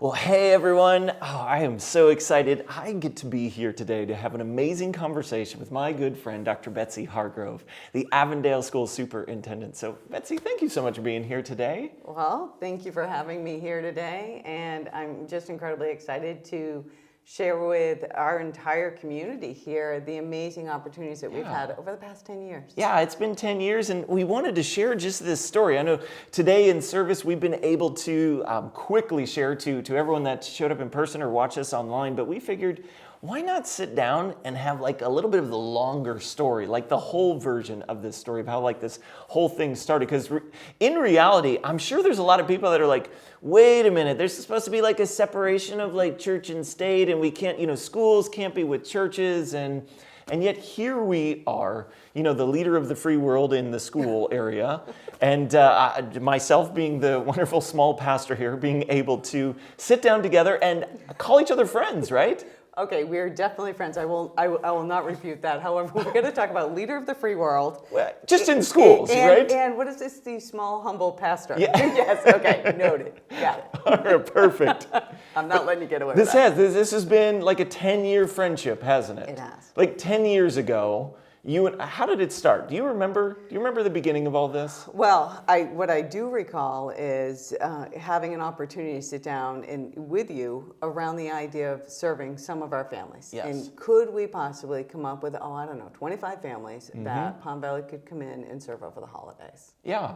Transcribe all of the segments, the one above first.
Well, hey everyone. I am so excited. I get to be here today to have an amazing conversation with my good friend, Dr. Betsy Hargrove, the Avondale School Superintendent. So, Betsy, thank you so much for being here today. Well, thank you for having me here today, and I'm just incredibly excited to share with our entire community here the amazing opportunities that we've had over the past 10 years. Yeah, it's been 10 years, and we wanted to share just this story. I know today in service we've been able to quickly share to everyone that showed up in person or watched us online, but we figured, why not sit down and have like a little bit of the longer story, like the whole version of this story of how like this whole thing started? Because in reality, I'm sure there's a lot of people that are like, wait a minute, there's supposed to be like a separation of like church and state, and we can't, schools can't be with churches, and yet here we are, the leader of the free world in the school area, and myself being the wonderful small pastor here, being able to sit down together and call each other friends, right? Okay, we're definitely friends. I will not refute that. However, we're going to talk about leader of the free world. Well, just in schools, right? And what is this, the small, humble pastor? Yeah. Yes, okay, noted. Got it. All right, perfect. I'm not letting you get away with that. This has been like a 10-year friendship, hasn't it? It has. Like 10 years ago, how did it start? Do you remember the beginning of all this? Well, what I do recall is having an opportunity to sit down with you around the idea of serving some of our families. Yes. And could we possibly come up with, 25 families that Palm Valley could come in and serve over the holidays? Yeah.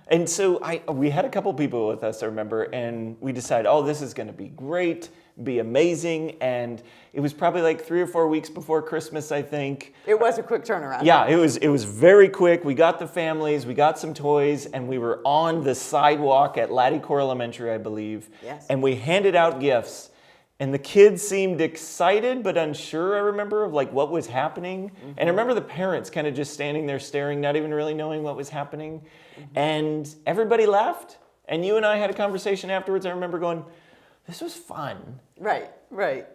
And so we had a couple people with us, I remember, and we decided, this is going to be great, be amazing, and it was probably like 3 or 4 weeks before Christmas, I think. It was a quick turnaround. Yeah, it was very quick. We got the families, we got some toys, and we were on the sidewalk at Laddie-Core Elementary, I believe. Yes. And we handed out gifts, and the kids seemed excited but unsure, I remember, of like what was happening. And I remember the parents kind of just standing there staring, not even really knowing what was happening. And everybody left, and you and I had a conversation afterwards. I remember going, this was fun. Right.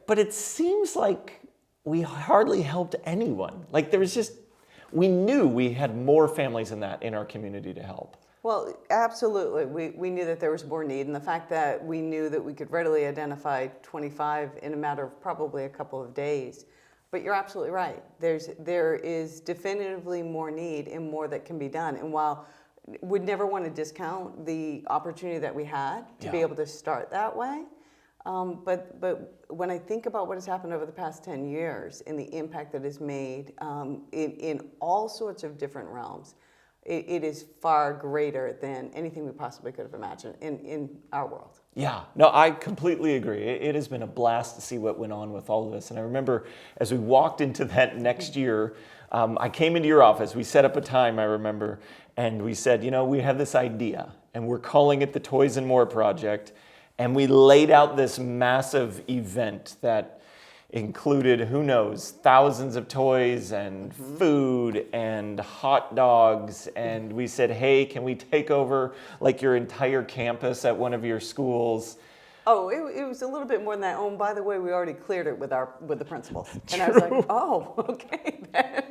But it seems like we hardly helped anyone. Like we knew we had more families than that in our community to help. Well, absolutely. We knew that there was more need, and the fact that we knew that we could readily identify 25 in a matter of probably a couple of days. But you're absolutely right. There is definitively more need and more that can be done. And while we'd never want to discount the opportunity that we had to be able to start that way, but when I think about what has happened over the past 10 years and the impact that is made in all sorts of different realms, it is far greater than anything we possibly could have imagined in our world. Yeah, no, I completely agree. It has been a blast to see what went on with all of this. And I remember as we walked into that next year, I came into your office. We set up a time, I remember, and we said, we have this idea, and we're calling it the Toys and More Project. And we laid out this massive event that included, who knows, thousands of toys and food and hot dogs. And we said, hey, can we take over like your entire campus at one of your schools? Oh, it was a little bit more than that. Oh, and by the way, we already cleared it with the principals. And I was like, okay then.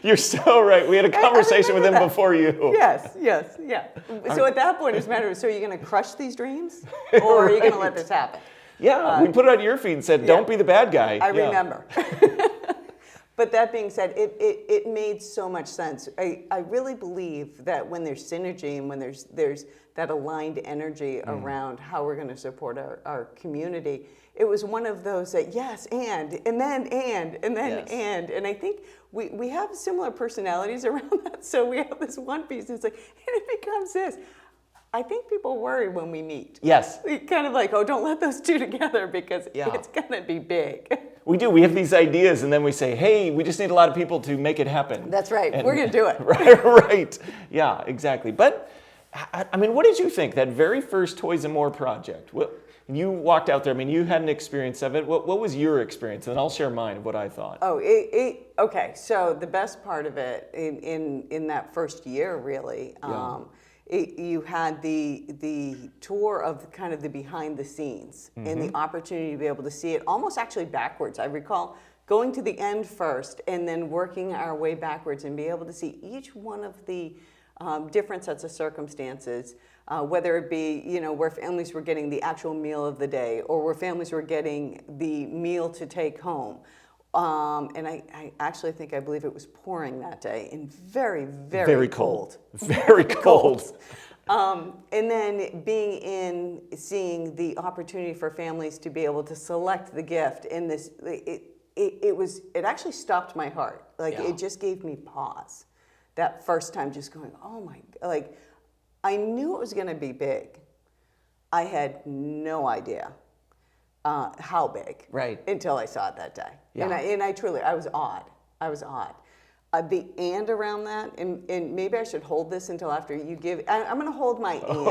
You're so right. We had a conversation with him before you. Yes, yeah. So at that point, it's a matter of, so are you going to crush these dreams? Or are you going to let this happen? Yeah, we put it on your feet and said, don't be the bad guy. I remember. But that being said, it made so much sense. I really believe that when there's synergy and when there's that aligned energy around how we're going to support our community, it was one of those that and I think we have similar personalities around that. So we have this one piece that's like, and it becomes this. I think people worry when we meet. Yes. Kind of like, don't let those two together because it's going to be big. We do. We have these ideas, and then we say, hey, we just need a lot of people to make it happen. That's right. We're going to do it. Right. Yeah, exactly. But, I mean, what did you think, that very first Toys and More project? You walked out there. I mean, you had an experience of it. What was your experience? And I'll share mine of what I thought. Okay. So the best part of it in that first year, really, you had the tour of kind of the behind the scenes and the opportunity to be able to see it almost actually backwards. I recall going to the end first and then working our way backwards and be able to see each one of the different sets of circumstances whether it be, where families were getting the actual meal of the day or where families were getting the meal to take home. And I actually think, I believe it was pouring that day and very, very cold. Very cold. And then seeing the opportunity for families to be able to select the gift in this, it actually stopped my heart. It just gave me pause that first time, just going, oh my, I knew it was going to be big. I had no idea how big, right, until I saw it that day. Yeah. And I truly, I was awed. The and around that, and maybe I should hold this until after you give. I'm going to hold my and.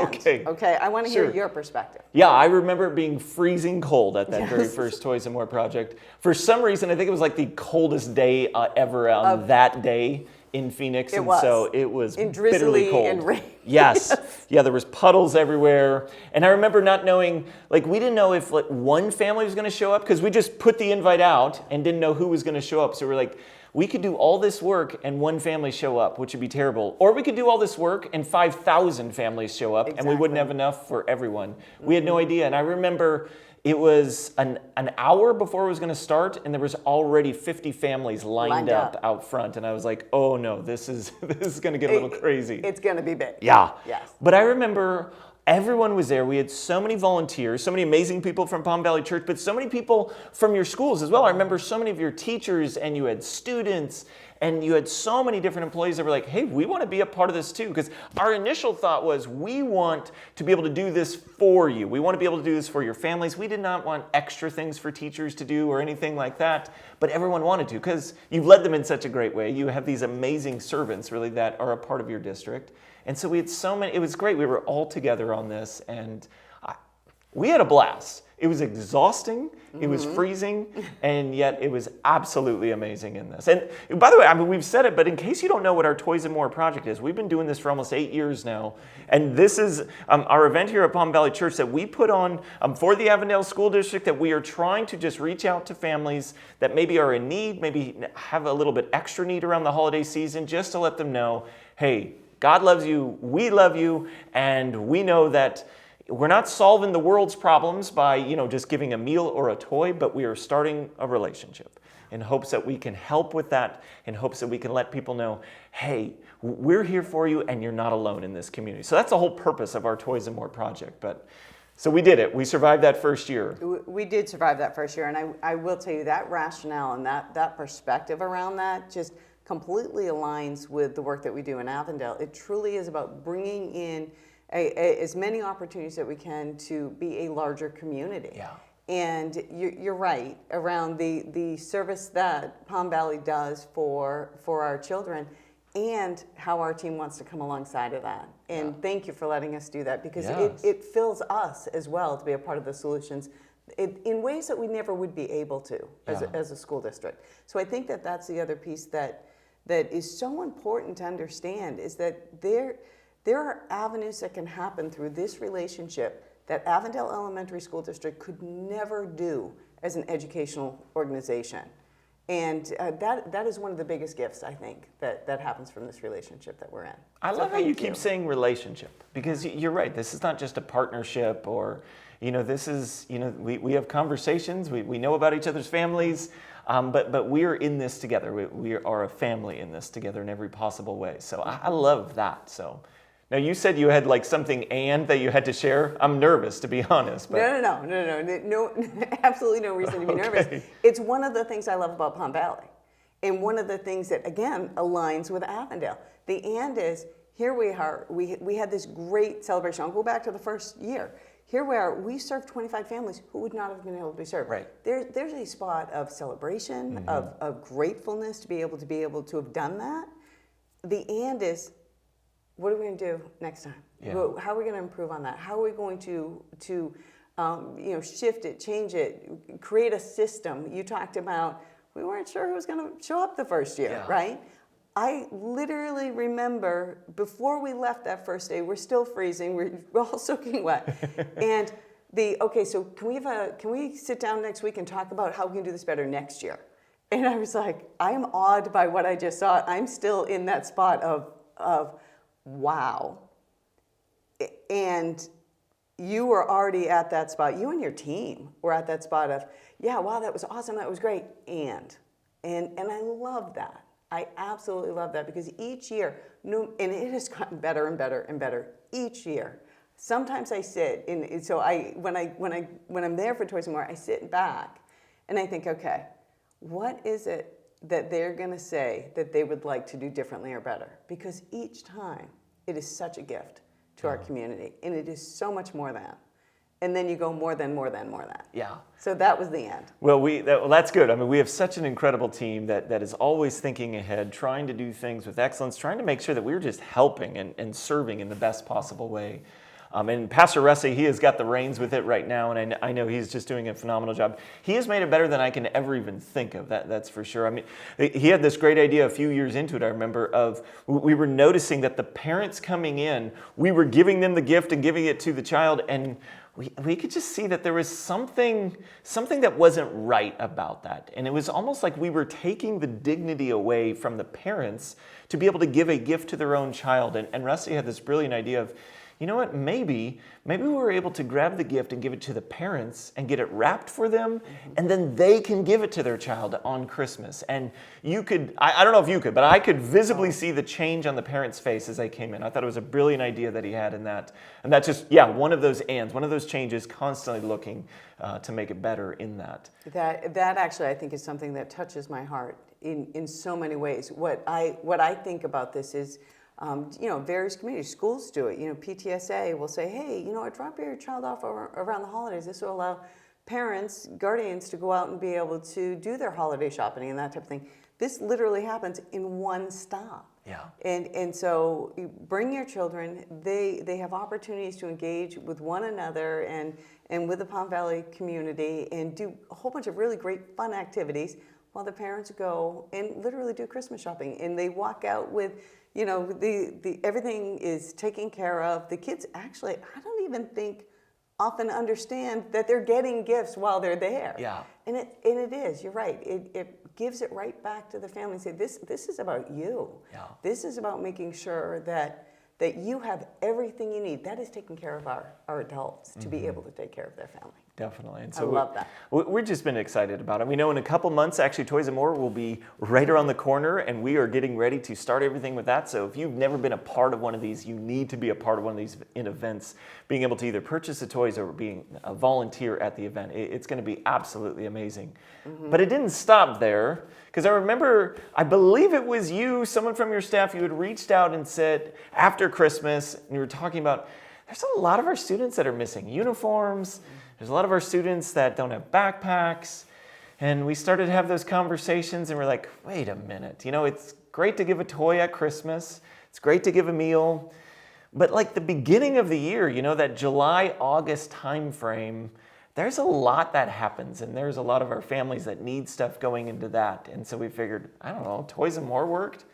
Okay. I want to hear your perspective. Yeah, I remember it being freezing cold at that very first Toys and More project. For some reason, I think it was like the coldest day ever on that day in Phoenix, and so it was and drizzly bitterly cold. And rain. Yes. Yeah, there was puddles everywhere. And I remember not knowing, we didn't know if one family was going to show up, because we just put the invite out and didn't know who was going to show up. So we're like, we could do all this work and one family show up, which would be terrible. Or we could do all this work and 5,000 families show up, and we wouldn't have enough for everyone. We had no idea. And I remember it was an hour before it was going to start, and there was already 50 families lined up out front. And I was like, oh no, this is going to get a little crazy. It's going to be big. Yeah. Yes. But I remember everyone was there. We had so many volunteers, so many amazing people from Palm Valley Church, but so many people from your schools as well. I remember so many of your teachers, and you had students, and you had so many different employees that were like, hey, we want to be a part of this too. Because our initial thought was, we want to be able to do this for you. We want to be able to do this for your families. We did not want extra things for teachers to do or anything like that, but everyone wanted to, because you've led them in such a great way. You have these amazing servants, really, that are a part of your district. And so we had so many, it was great. We were all together on this, and we had a blast. It was exhausting, it was freezing, and yet it was absolutely amazing in this. And by the way, we've said it, but in case you don't know what our Toys and More project is, we've been doing this for almost 8 years now. And this is our event here at Palm Valley Church that we put on for the Avondale School District, that we are trying to just reach out to families that maybe are in need, maybe have a little bit extra need around the holiday season, just to let them know, hey, God loves you, we love you, and we know that we're not solving the world's problems by, just giving a meal or a toy, but we are starting a relationship in hopes that we can help with that, in hopes that we can let people know, hey, we're here for you and you're not alone in this community. So that's the whole purpose of our Toys and More project. So we did it. We survived that first year. We did survive that first year, and I will tell you that rationale and that perspective around that just completely aligns with the work that we do in Avondale. It truly is about bringing in as many opportunities that we can to be a larger community. Yeah. And you're right around the service that Palm Valley does for our children, and how our team wants to come alongside of that. And thank you for letting us do that, because it fills us as well to be a part of the solutions in ways that we never would be able to as a school district. So I think that's the other piece that is so important to understand, is that there are avenues that can happen through this relationship that Avondale Elementary School District could never do as an educational organization. And that is one of the biggest gifts, I think, that happens from this relationship that we're in. I love how you keep saying relationship, because you're right. This is not just a partnership, or, this is, we have conversations, we know about each other's families, but we're in this together. We are a family in this together in every possible way. So I love that. So now, you said you had something that you had to share. I'm nervous, to be honest. But... No, absolutely no reason to be nervous. It's one of the things I love about Palm Valley, and one of the things that, again, aligns with Avondale. The and is, here we are, we had this great celebration. I'll go back to the first year. Here we are, we served 25 families who would not have been able to be served. Right. There's a spot of celebration, of gratefulness to be able to have done that. The and is, what are we going to do next time? Yeah. How are we going to improve on that? How are we going to shift it, change it, create a system? You talked about, we weren't sure who was going to show up the first year, right? I literally remember, before we left that first day, we're still freezing, we're all soaking wet, and so can we sit down next week and talk about how we can do this better next year? And I was like, I'm awed by what I just saw. I'm still in that spot of wow. And you were already at that spot. You and your team were at that spot of, yeah, wow, that was awesome, that was great, and I love that. I absolutely love that because each year, and it has gotten better and better and better each year. Sometimes I sit, and so when I'm there for Toys and More, I sit back and I think, okay, what is it that they're going to say that they would like to do differently or better? Because each time it is such a gift to our community, and it is so much more than. And then you go more than. Yeah. So that was the end. Well, that's good. I mean, we have such an incredible team that is always thinking ahead, trying to do things with excellence, trying to make sure that we're just helping and serving in the best possible way. And Pastor Rusty, he has got the reins with it right now, and I know he's just doing a phenomenal job. He has made it better than I can ever even think of, that's for sure. I mean, he had this great idea a few years into it, I remember, of we were noticing that the parents coming in, we were giving them the gift and giving it to the child, and we could just see that there was something that wasn't right about that. And it was almost like we were taking the dignity away from the parents to be able to give a gift to their own child. And Rusty had this brilliant idea of, you know what, maybe we were able to grab the gift and give it to the parents and get it wrapped for them, and then they can give it to their child on Christmas. And you could, I don't know if you could, but I could visibly see the change on the parents' face as they came in. I thought it was a brilliant idea that he had in that. And that's just, one of those one of those changes, constantly looking to make it better in that. That actually, I think, is something that touches my heart in so many ways. What I think about this is, various communities, schools do it. PTSA will say, hey, drop your child off around the holidays. This will allow parents, guardians to go out and be able to do their holiday shopping and that type of thing. This literally happens in one stop. Yeah. And so you bring your children. They have opportunities to engage with one another and with the Palm Valley community and do a whole bunch of really great fun activities while the parents go and literally do Christmas shopping. And they walk out with, everything is taken care of. The kids actually, I don't even think often understand that they're getting gifts while they're there. Yeah. And it is, you're right. It gives it right back to the family and say, this is about you. Yeah. This is about making sure that you have everything you need. That is taking care of our adults to be able to take care of their family. Definitely. And I love that. We've just been excited about it. We know in a couple months, actually, Toys and More will be right around the corner, and we are getting ready to start everything with that. So if you've never been a part of one of these, you need to be a part of one of these events, being able to either purchase the toys or being a volunteer at the event. It's going to be absolutely amazing. But it didn't stop there, because I remember, I believe it was you, someone from your staff, you had reached out and said, after Christmas, and you were talking about, there's a lot of our students that are missing uniforms. There's a lot of our students that don't have backpacks. And we started to have those conversations and we're like, wait a minute. It's great to give a toy at Christmas. It's great to give a meal. But like the beginning of the year, that July, August time frame, there's a lot that happens. And there's a lot of our families that need stuff going into that. And so we figured, I don't know, Toys and More worked.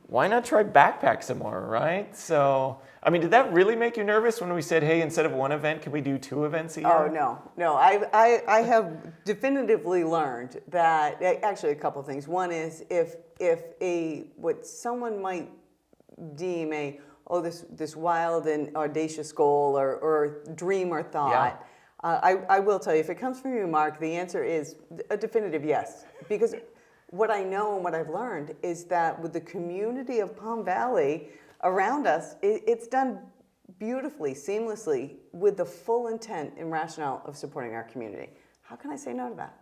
Why not try backpacks some more, right? So, did that really make you nervous when we said, hey, instead of one event, can we do 2 events a year? Oh, no. I have definitively learned that, actually a couple of things. One is if what someone might deem this wild and audacious goal or dream or thought, I will tell you, if it comes from you, Mark, the answer is a definitive yes. Because what I know and what I've learned is that with the community of Palm Valley around us, it's done beautifully, seamlessly, with the full intent and rationale of supporting our community. How can I say no to that?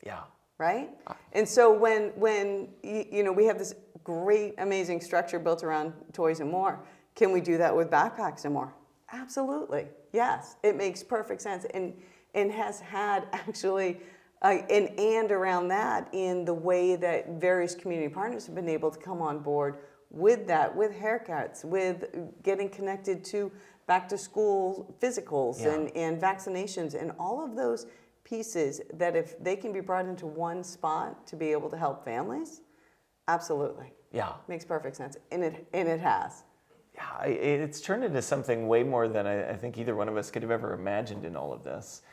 Yeah. Right? And so when we have this great, amazing structure built around Toys and More, can we do that with backpacks and more? Absolutely. Yes. It makes perfect sense and has had actually and around that in the way that various community partners have been able to come on board with that, with haircuts, with getting connected to back to school physicals and vaccinations and all of those pieces that if they can be brought into one spot to be able to help families, absolutely. Yeah. Makes perfect sense. And it has. Yeah, it's turned into something way more than I think either one of us could have ever imagined in all of this.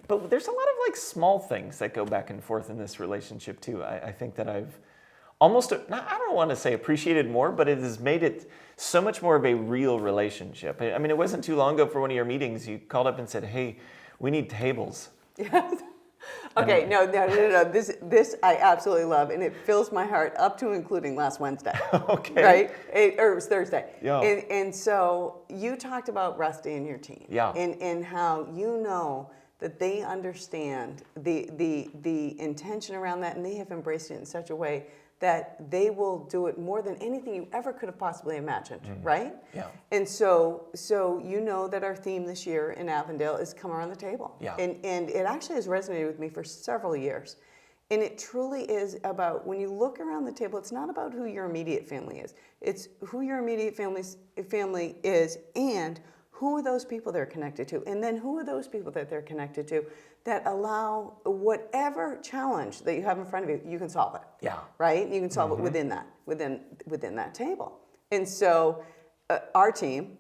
But there's a lot of small things that go back and forth in this relationship too. I think that I've almost, I don't want to say appreciated more, but it has made it so much more of a real relationship. I mean, it wasn't too long ago for one of your meetings, you called up and said, hey, we need tables. Yes. Okay, no. This I absolutely love, and it fills my heart up to including last Wednesday. Okay. Right? Or it was Thursday. Yeah. And so you talked about Rusty and your team. Yeah. And how you know that they understand the intention around that, and they have embraced it in such a way that they will do it more than anything you ever could have possibly imagined, right? Yeah. And so you know that our theme this year in Avondale is Come Around the Table. Yeah. And it actually has resonated with me for several years. And it truly is about, when you look around the table, it's not about who your immediate family is. It's who your immediate family is, and who are those people they're connected to? And then who are those people that they're connected to that allow whatever challenge that you have in front of you, you can solve it. Yeah. Right? You can solve it within that table. And so our team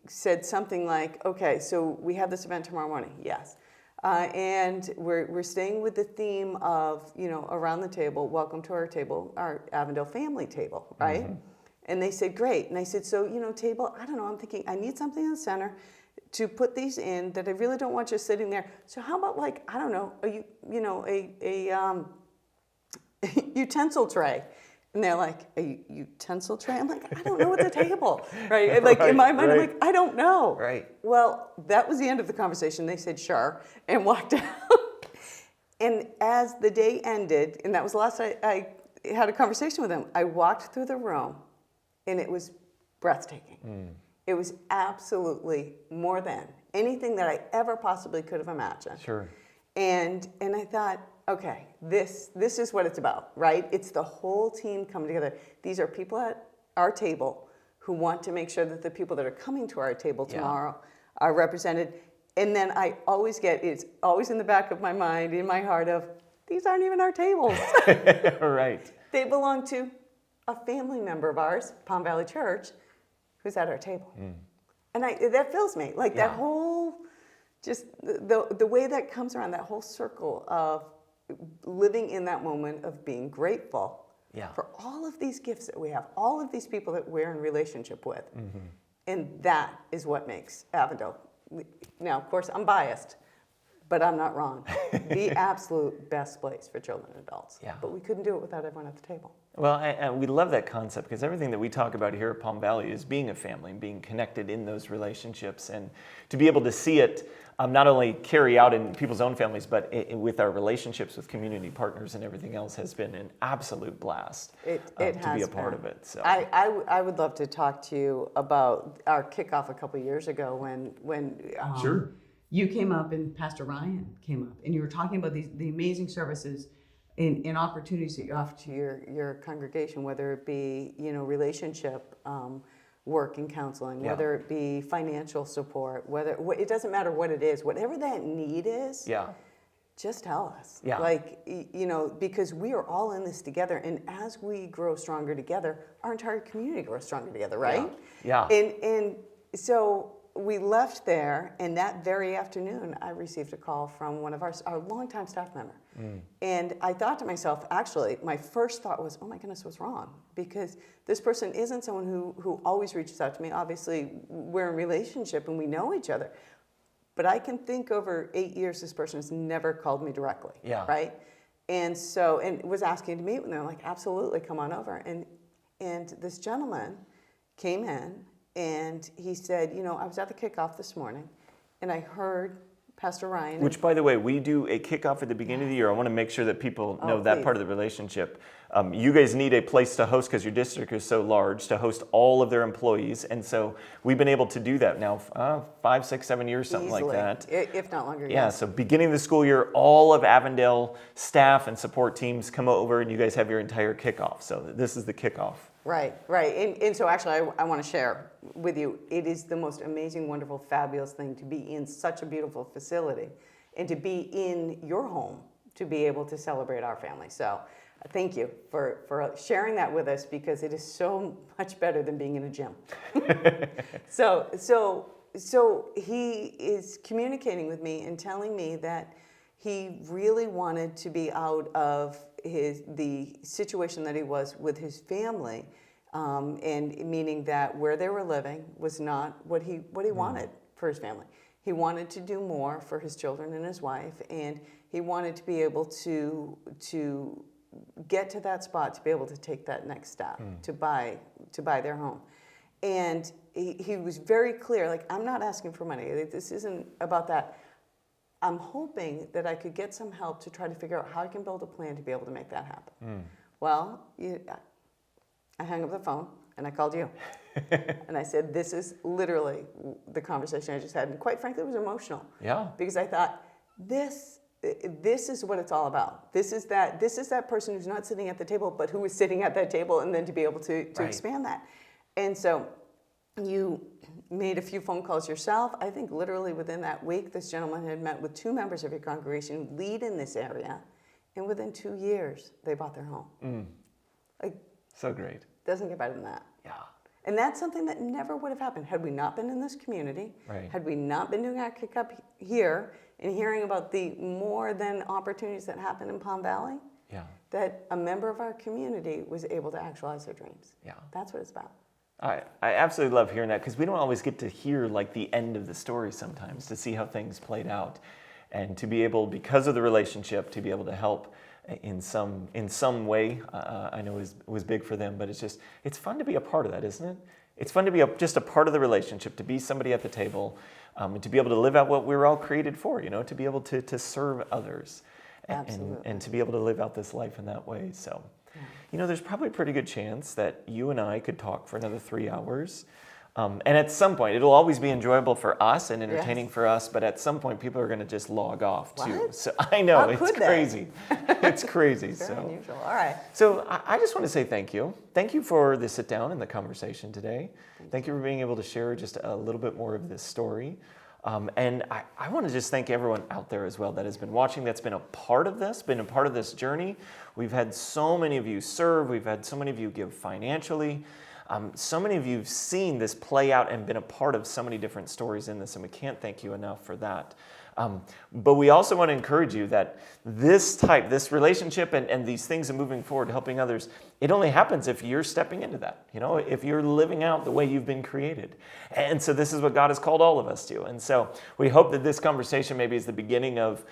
said something like, okay, so we have this event tomorrow morning. Yes. And we're staying with the theme of, around the table, welcome to our table, our Avondale family table, right? And they said, great. And I said, so, table, I don't know, I'm thinking I need something in the center to put these in that I really don't want you sitting there. So how about, like, I don't know, a utensil tray? And they're like, a utensil tray? I'm like, I don't know, it's a table, right? And like, in my mind, I'm like, I don't know. Right. Well, that was the end of the conversation. They said, sure, and walked out. And as the day ended, and that was the last I had a conversation with them, I walked through the room, and it was breathtaking. It was absolutely more than anything that I ever possibly could have imagined. Sure. And I thought, okay, this is what it's about, right? It's the whole team coming together. These are people at our table who want to make sure that the people that are coming to our table tomorrow are represented. And then I always it's always in the back of my mind, in my heart of, these aren't even our tables. Right. They belong to a family member of ours, Palm Valley Church, who's at our table. And that fills me. Like that whole, just the way that comes around, that whole circle of living in that moment of being grateful for all of these gifts that we have, all of these people that we're in relationship with. And that is what makes Avondale. Now, of course, I'm biased, but I'm not wrong. The absolute best place for children and adults. Yeah. But we couldn't do it without everyone at the table. Well, we love that concept, because everything that we talk about here at Palm Valley is being a family and being connected in those relationships, and to be able to see it not only carry out in people's own families, but with our relationships with community partners and everything else has been an absolute blast It to be has a part been. of it. So I would love to talk to you about our kickoff a couple years ago when Sure. you came up and Pastor Ryan came up, and you were talking about the amazing services and opportunities that you offer to your congregation, whether it be relationship work and counseling, whether it be financial support, it doesn't matter what it is, whatever that need is. Just tell us. Yeah. Like, because we are all in this together, and as we grow stronger together, our entire community grows stronger together, right? Yeah. And so we left there, and that very afternoon, I received a call from one of our longtime staff member. And I thought to myself, actually, my first thought was, oh my goodness, what's wrong? Because this person isn't someone who always reaches out to me. Obviously, we're in relationship and we know each other. But I can think over 8 years, this person has never called me directly, right? And so, and was asking to meet with them, like, absolutely, come on over. And this gentleman came in, and he said, I was at the kickoff this morning, and I heard Pastor Ryan. Which, by the way, we do a kickoff at the beginning of the year. I want to make sure that people know that part of the relationship. You guys need a place to host, because your district is so large, to host all of their employees. And so we've been able to do that now 5, 6, 7 years, something Easily, like that. If not longer. Yeah, so beginning of the school year, all of Avondale staff and support teams come over, and you guys have your entire kickoff. So this is the kickoff. Right. And so actually, I want to share with you, it is the most amazing, wonderful, fabulous thing to be in such a beautiful facility and to be in your home to be able to celebrate our family. So thank you for sharing that with us, because it is so much better than being in a gym. So he is communicating with me and telling me that He really wanted to be out of the situation that he was with his family, and meaning that where they were living was not what he wanted for his family. He wanted to do more for his children and his wife, and he wanted to be able to get to that spot, to be able to take that next step, to buy their home. And he was very clear, like, I'm not asking for money. This isn't about that. I'm hoping that I could get some help to try to figure out how I can build a plan to be able to make that happen. Well, I hung up the phone and I called you. And I said, this is literally the conversation I just had. And quite frankly, it was emotional. Yeah. Because I thought, this is what it's all about. This is that person who's not sitting at the table, but who is sitting at that table, and then to be able to expand that. And so you made a few phone calls yourself. I think literally within that week, this gentleman had met with 2 members of your congregation who lead in this area. And within 2 years, they bought their home. Like, so great. Doesn't get better than that. Yeah. And that's something that never would have happened had we not been in this community, had we not been doing our kick up here and hearing about the more than opportunities that happen in Palm Valley, that a member of our community was able to actualize their dreams. Yeah. That's what it's about. I absolutely love hearing that, because we don't always get to hear like the end of the story sometimes, to see how things played out, and to be able, because of the relationship, to be able to help in some way. I know it was big for them, but it's fun to be a part of that, isn't it? It's fun to be just a part of the relationship, to be somebody at the table, and to be able to live out what we were all created for, to be able to serve others, and to be able to live out this life in that way. So, there's probably a pretty good chance that you and I could talk for another 3 hours. And at some point, it'll always be enjoyable for us and entertaining for us, but at some point, people are going to just log off too. What? So I know, How it's could they? crazy. It's crazy. Very unusual. All right. So I just want to say thank you. Thank you for the sit down and the conversation today. Thank you for being able to share just a little bit more of this story. And I want to just thank everyone out there as well that has been watching, that's been a part of this, been a part of this journey. We've had so many of you serve. We've had so many of you give financially. So many of you have seen this play out and been a part of so many different stories in this, and we can't thank you enough for that. But we also want to encourage you that this relationship and these things are moving forward, helping others, it only happens if you're stepping into that, if you're living out the way you've been created. And so this is what God has called all of us to. And so we hope that this conversation maybe is the beginning of,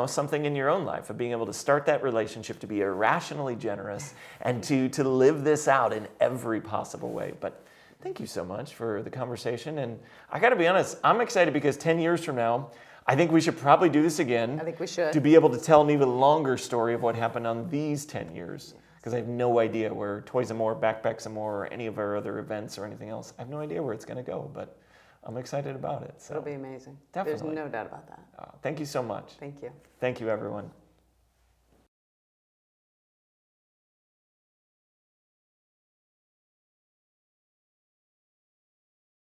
something in your own life, of being able to start that relationship, to be irrationally generous, and to live this out in every possible way. But thank you so much for the conversation. And I got to be honest, I'm excited because 10 years from now, I think we should probably do this again. I think we should. To be able to tell an even longer story of what happened on these 10 years. Because I have no idea where Toys and More, Backpacks and More, or any of our other events or anything else, I have no idea where it's going to go, but I'm excited about it. So. It'll be amazing. Definitely. There's no doubt about that. Thank you so much. Thank you. Thank you, everyone.